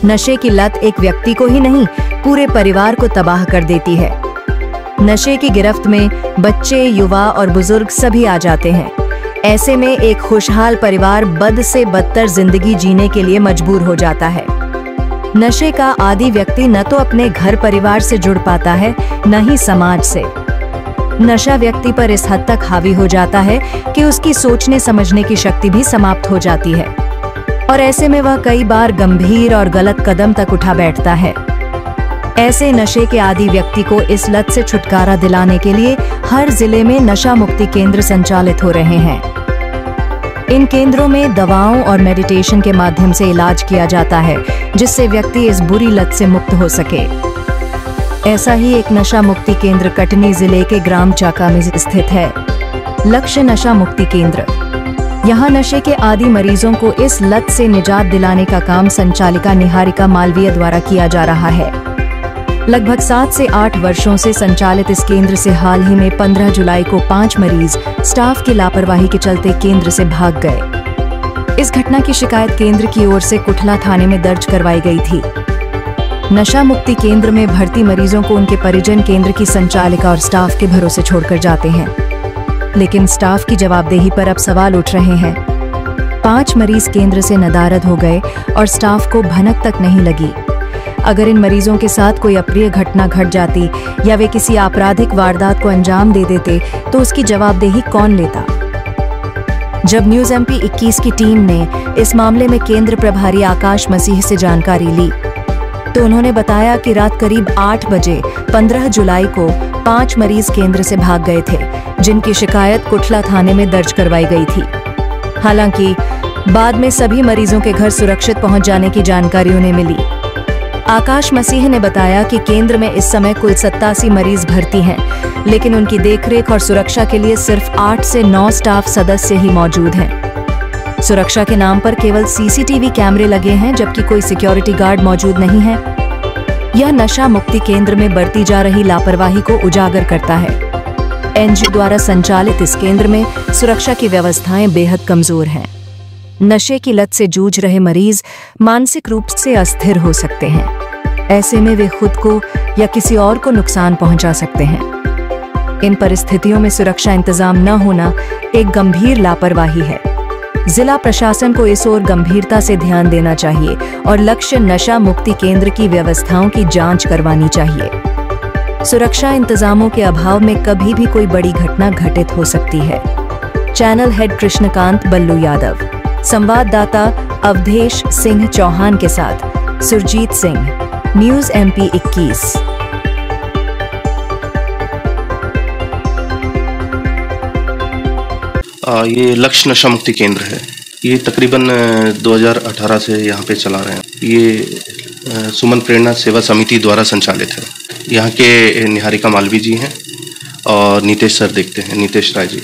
नशे की लत एक व्यक्ति को ही नहीं, पूरे परिवार को तबाह कर देती है। नशे की गिरफ्त में बच्चे, युवा और बुजुर्ग सभी आ जाते हैं। ऐसे में एक खुशहाल परिवार बद से बदतर जिंदगी जीने के लिए मजबूर हो जाता है। नशे का आदी व्यक्ति न तो अपने घर परिवार से जुड़ पाता है, न ही समाज से। नशा व्यक्ति पर इस हद तक हावी हो जाता है कि उसकी सोचने समझने की शक्ति भी समाप्त हो जाती है और ऐसे में वह कई बार गंभीर और गलत कदम तक उठा बैठता है। ऐसे नशे के आदी व्यक्ति को इस लत से छुटकारा दिलाने के लिए हर जिले में नशा मुक्ति केंद्र संचालित हो रहे हैं। इन केंद्रों में दवाओं और मेडिटेशन के माध्यम से इलाज किया जाता है, जिससे व्यक्ति इस बुरी लत से मुक्त हो सके। ऐसा ही एक नशा मुक्ति केंद्र कटनी जिले के ग्राम चाका में स्थित है। लक्ष्य नशा मुक्ति केंद्र। यहाँ नशे के आदी मरीजों को इस लत से निजात दिलाने का काम संचालिका निहारिका मालवीय द्वारा किया जा रहा है। लगभग 7 से 8 वर्षों से संचालित इस केंद्र से हाल ही में 15 जुलाई को 5 मरीज स्टाफ की लापरवाही के चलते केंद्र से भाग गए। इस घटना की शिकायत केंद्र की ओर से कुठला थाने में दर्ज करवाई गई थी। नशा मुक्ति केंद्र में भर्ती मरीजों को उनके परिजन केंद्र की संचालिका और स्टाफ के भरोसे छोड़कर जाते हैं, लेकिन स्टाफ की जवाबदेही पर अब सवाल उठ रहे हैं। 5 मरीज केंद्र से नदारद हो गए और स्टाफ को भनक तक नहीं लगी। अगर इन मरीजों के साथ कोई अप्रिय घटना घट जाती या वे किसी आपराधिक वारदात को अंजाम दे देते तो उसकी जवाबदेही कौन लेता? जब न्यूज़ MP 21 की टीम ने इस मामले में केंद्र प्रभारी आकाश मसीह से जानकारी ली तो उन्होंने बताया कि रात करीब 8 बजे 15 जुलाई को 5 मरीज केंद्र से भाग गए थे, जिनकी शिकायत कुठला थाने में दर्ज करवाई गई थी। हालांकि बाद में सभी मरीजों के घर सुरक्षित पहुंच जाने की जानकारी उन्हें मिली। आकाश मसीह ने बताया कि केंद्र में इस समय कुल 87 मरीज भर्ती हैं, लेकिन उनकी देखरेख और सुरक्षा के लिए सिर्फ 8 से 9 स्टाफ सदस्य ही मौजूद हैं। सुरक्षा के नाम पर केवल CCTV कैमरे लगे हैं, जबकि कोई सिक्योरिटी गार्ड मौजूद नहीं है। यह नशा मुक्ति केंद्र में बरती जा रही लापरवाही को उजागर करता है। NGO द्वारा संचालित इस केंद्र में सुरक्षा की व्यवस्थाएं बेहद कमजोर हैं। नशे की लत से जूझ रहे मरीज मानसिक रूप से अस्थिर हो सकते हैं। ऐसे में वे खुद को या किसी और को नुकसान पहुंचा सकते हैं। इन परिस्थितियों में सुरक्षा इंतजाम न होना एक गंभीर लापरवाही है। जिला प्रशासन को इस ओर गंभीरता से ध्यान देना चाहिए और लक्ष्य नशा मुक्ति केंद्र की व्यवस्थाओं की जांच करवानी चाहिए। सुरक्षा इंतजामों के अभाव में कभी भी कोई बड़ी घटना घटित हो सकती है। चैनल हेड कृष्णकांत बल्लू यादव, संवाददाता अवधेश सिंह चौहान के साथ सुरजीत सिंह, न्यूज़ MP 21। ये लक्ष्य नशा मुक्ति केंद्र है। ये तकरीबन 2018 से यहाँ पे चला रहे हैं। ये सुमन प्रेरणा सेवा समिति द्वारा संचालित है। यहाँ के निहारिका मालवी जी हैं और नीतेश सर देखते हैं, नीतेश राय जी।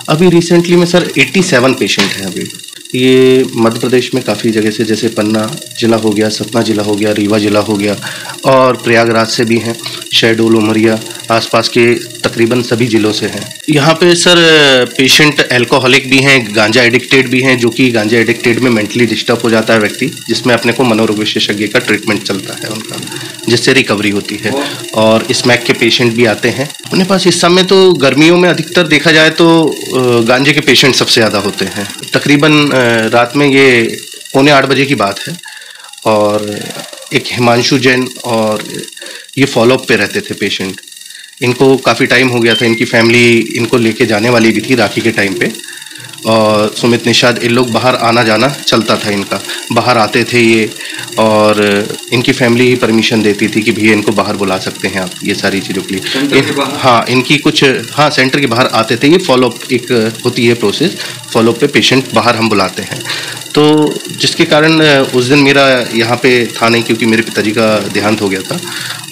अभी रिसेंटली में सर 87 पेशेंट हैं। अभी ये मध्य प्रदेश में काफ़ी जगह से, जैसे पन्ना जिला हो गया, सतना जिला हो गया, रीवा जिला हो गया और प्रयागराज से भी हैं, शहडोल, उमरिया, आसपास के तकरीबन सभी जिलों से हैं। यहाँ पे सर पेशेंट अल्कोहलिक भी हैं, गांजा एडिक्टेड भी हैं, जो कि गांजा एडिक्टेड में मेंटली डिस्टर्ब हो जाता है व्यक्ति, जिसमें अपने को मनोरोग विशेषज्ञ का ट्रीटमेंट चलता है उनका, जिससे रिकवरी होती है। और स्मैक के पेशेंट भी आते हैं अपने पास। इस समय तो गर्मियों में अधिकतर देखा जाए तो गांजे के पेशेंट सबसे ज़्यादा होते हैं। तकरीबन रात में ये 7:45 बजे की बात है और एक हिमांशु जैन और ये फॉलोअप पे रहते थे पेशेंट। इनको काफ़ी टाइम हो गया था, इनकी फैमिली इनको लेके जाने वाली भी थी राखी के टाइम पे, और सुमित निषाद, इन लोग बाहर आना जाना चलता था इनका, बाहर आते थे ये, और इनकी फैमिली ही परमिशन देती थी कि भैया इनको बाहर बुला सकते हैं आप, ये सारी चीज़ों के लिए। हाँ, इनकी कुछ, हाँ, सेंटर के बाहर आते थे ये। फॉलोअप एक होती है प्रोसेस, फॉलोअप पे पेशेंट बाहर हम बुलाते हैं। तो जिसके कारण उस दिन मेरा यहाँ पे था नहीं, क्योंकि मेरे पिताजी का देहांत हो गया था,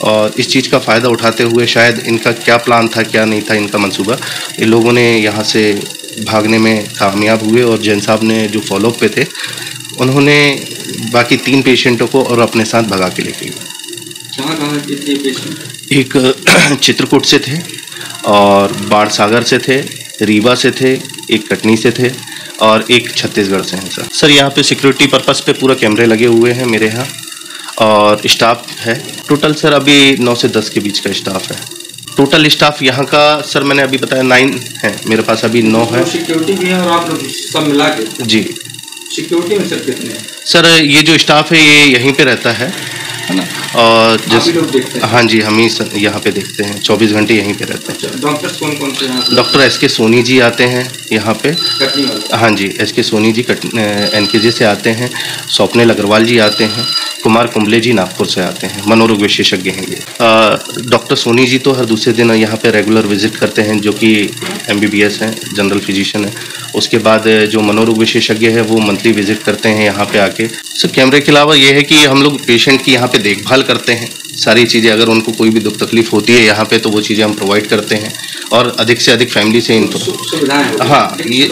और इस चीज़ का फ़ायदा उठाते हुए, शायद इनका क्या प्लान था क्या नहीं था इनका मंसूबा, इन लोगों ने यहाँ से भागने में कामयाब हुए, और जैन साहब ने जो फॉलोअप पे थे उन्होंने बाकी 3 पेशेंटों को और अपने साथ भगा के लेके गए। कहाँ के थे पेशेंट? एक चित्रकूट से थे, और बाढ़ सागर से थे, रीवा से थे, एक कटनी से थे, और एक छत्तीसगढ़ से हैं। सर यहाँ पे सिक्योरिटी पर्पस पे पूरा कैमरे लगे हुए हैं मेरे यहाँ, और स्टाफ है टोटल सर अभी 9 से 10 के बीच का स्टाफ है। टोटल स्टाफ यहाँ का सर मैंने अभी बताया 9 है, मेरे पास अभी 9 है। सिक्योरिटी भी है और आप लोग सब मिला के? जी। सिक्योरिटी में सर कितने हैं? सर ये जो स्टाफ है ये यहीं पे रहता है ना, और जैसे लोग देखते हैं? हाँ जी, हम ही यहाँ पे देखते हैं, 24 घंटे यहीं पे रहते हैं। डॉक्टर्स कौन कौन से हैं? Doctor S K. सोनी जी आते हैं यहाँ पे, कटनी वाले? हाँ जी, एस.के. सोनी जी NKJ से आते हैं, स्वप्निल अग्रवाल जी आते हैं, कुमार कुंबले जी नागपुर से आते हैं, मनोरोग विशेषज्ञ हैं ये। डॉक्टर सोनी जी तो हर दूसरे दिन यहाँ पे रेगुलर विजिट करते हैं, जो कि MBBS हैं, जनरल फिजिशियन है। उसके बाद जो मनोरोग विशेषज्ञ है वो मंथली विजिट करते हैं यहाँ पे आके। सर कैमरे के अलावा ये है कि हम लोग पेशेंट की यहाँ पे देखभाल करते हैं, सारी चीज़ें, अगर उनको कोई भी दुख तकलीफ होती है यहाँ पे तो वो चीज़ें हम प्रोवाइड करते हैं, और अधिक से अधिक फैमिली से इनको हाँ, ये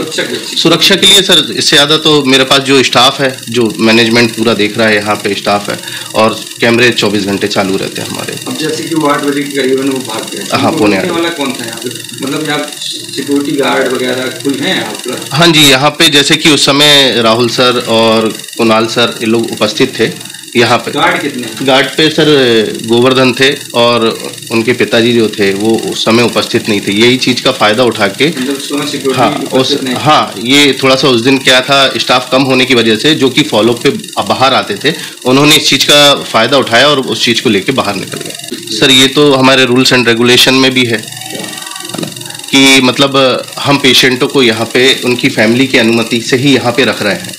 सुरक्षा के लिए सर इससे ज़्यादा तो मेरे पास जो स्टाफ है, जो मैनेजमेंट पूरा देख रहा है, यहाँ पे स्टाफ है, और कैमरे 24 घंटे चालू रहते हैं हमारे। अब जैसे कि वो 8 बजे के करीबन वो भाग गए, हाँ, पौने 8 वाला कौन था यहाँ पे? मतलब यहाँ सिक्योरिटी गार्ड वगैरह कोई हैं आप? हाँ जी, यहाँ पे जैसे कि उस समय राहुल सर और कुणाल सर ये लोग उपस्थित थे यहाँ पे। गार्ड कितने? गार्ड पे सर गोवर्धन थे और उनके पिताजी जो थे वो उस समय उपस्थित नहीं थे। यही चीज़ का फ़ायदा उठा के हाँ, ये थोड़ा सा उस दिन क्या था, स्टाफ कम होने की वजह से जो कि फॉलोअप पे बाहर आते थे, उन्होंने इस चीज़ का फ़ायदा उठाया और उस चीज़ को लेके बाहर निकल गए। सर ये तो हमारे रूल्स एंड रेगुलेशन में भी है कि मतलब हम पेशेंटों को यहाँ पे उनकी फैमिली की अनुमति से ही यहाँ पे रख रहे हैं,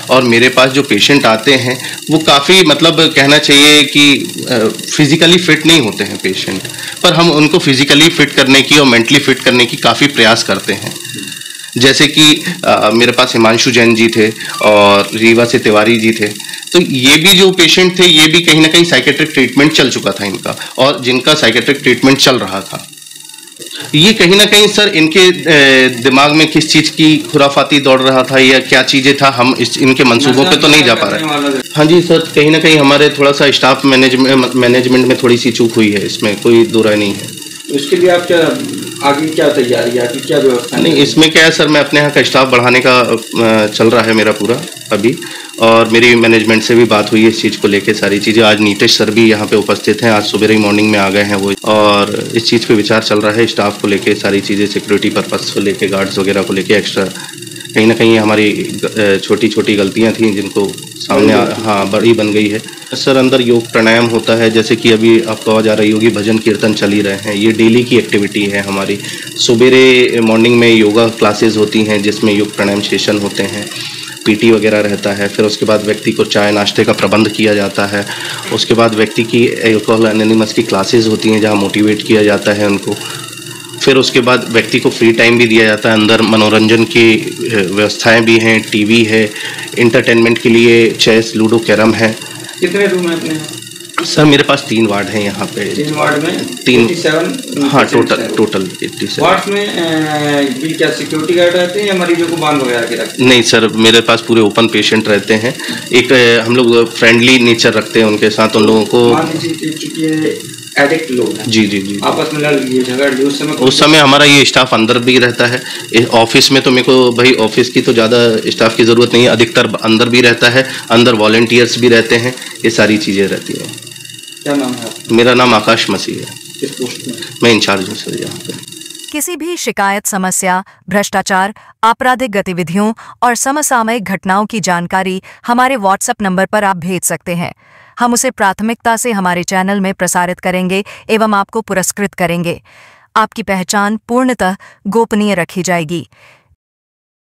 और मेरे पास जो पेशेंट आते हैं वो काफ़ी मतलब कहना चाहिए कि फिज़िकली फिट नहीं होते हैं पेशेंट, पर हम उनको फिज़िकली फिट करने की और मेंटली फिट करने की काफ़ी प्रयास करते हैं। जैसे कि मेरे पास हिमांशु जैन जी थे और रीवा से तिवारी जी थे, तो ये भी जो पेशेंट थे ये भी कहीं ना कहीं साइकेट्रिक ट्रीटमेंट चल चुका था इनका, और जिनका साइकेट्रिक ट्रीटमेंट चल रहा था, ये कहीं ना कहीं सर इनके दिमाग में किस चीज़ की खुराफाती दौड़ रहा था या क्या चीज़ें था, हम इनके मंसूबों पे तो नहीं जा पा रहे। हाँ जी सर, कहीं ना कहीं हमारे थोड़ा सा स्टाफ मैनेजमेंट में थोड़ी सी चूक हुई है, इसमें कोई दो राय नहीं है। इसके लिए आप क्या आगे क्या तैयारी है, क्या व्यवस्था? नहीं, इसमें क्या है सर, मैं अपने यहाँ का स्टाफ बढ़ाने का चल रहा है मेरा पूरा अभी, और मेरी मैनेजमेंट से भी बात हुई है इस चीज़ को लेके, सारी चीज़ें। आज नीतीश सर भी यहाँ पे उपस्थित हैं, आज सुबह ही मॉर्निंग में आ गए हैं वो, और इस चीज़ पे विचार चल रहा है स्टाफ को लेके, सारी चीज़ें सिक्योरिटी पर्पस को लेके, गार्ड्स वगैरह को लेके एक्स्ट्रा। कहीं ना कहीं हमारी छोटी छोटी गलतियाँ थी जिनको सामने हाँ बड़ी बन गई है। सर अंदर योग प्राणायाम होता है, जैसे कि अभी आपको आवाज़ आ रही होगी, भजन कीर्तन चल ही रहे हैं, ये डेली की एक्टिविटी है हमारी। सुबेरे मॉर्निंग में योगा क्लासेस होती हैं जिसमें योग प्राणायाम सेशन होते हैं, PT वगैरह रहता है, फिर उसके बाद व्यक्ति को चाय नाश्ते का प्रबंध किया जाता है, उसके बाद व्यक्ति की एल्कोहल एनोनिमस की क्लासेस होती हैं जहाँ मोटिवेट किया जाता है उनको, फिर उसके बाद व्यक्ति को फ्री टाइम भी दिया जाता है, अंदर मनोरंजन की व्यवस्थाएं भी हैं, TV है, इंटरटेनमेंट के लिए चेस, लूडो, कैरम है। कितने रूम है अपने? सर मेरे पास 3 वार्ड हैं यहाँ पे। 3 वार्ड में 87? हाँ, टोटल 87 वार्ड में भी क्या सिक्योरिटी गार्ड रहते हैं या मरीजों को बांध वगैरह के रखते हैं? नहीं सर, मेरे पास पूरे ओपन पेशेंट रहते हैं, एक हम लोग फ्रेंडली नेचर रखते हैं उनके साथ, उन लोगों को एडिक्ट लोग हैं, जी आपस में लड़ झगड़, उस समय हमारा ये स्टाफ अंदर भी रहता है। ऑफिस में तो मेरे को भाई ऑफिस की तो ज़्यादा स्टाफ की ज़रूरत नहीं है, अधिकतर अंदर भी रहता है, अंदर वॉलंटियर्स भी रहते हैं, ये सारी चीज़ें रहती हैं। क्या नाम है आपका? मेरा नाम आकाश मसीह है। किस पोस्ट में? मैं इंचार्ज हूँ सर यहाँ पे। किसी भी शिकायत, समस्या, भ्रष्टाचार, आपराधिक गतिविधियों और समसामयिक घटनाओं की जानकारी हमारे WhatsApp नंबर पर आप भेज सकते हैं। हम उसे प्राथमिकता से हमारे चैनल में प्रसारित करेंगे एवं आपको पुरस्कृत करेंगे। आपकी पहचान पूर्णतः गोपनीय रखी जाएगी।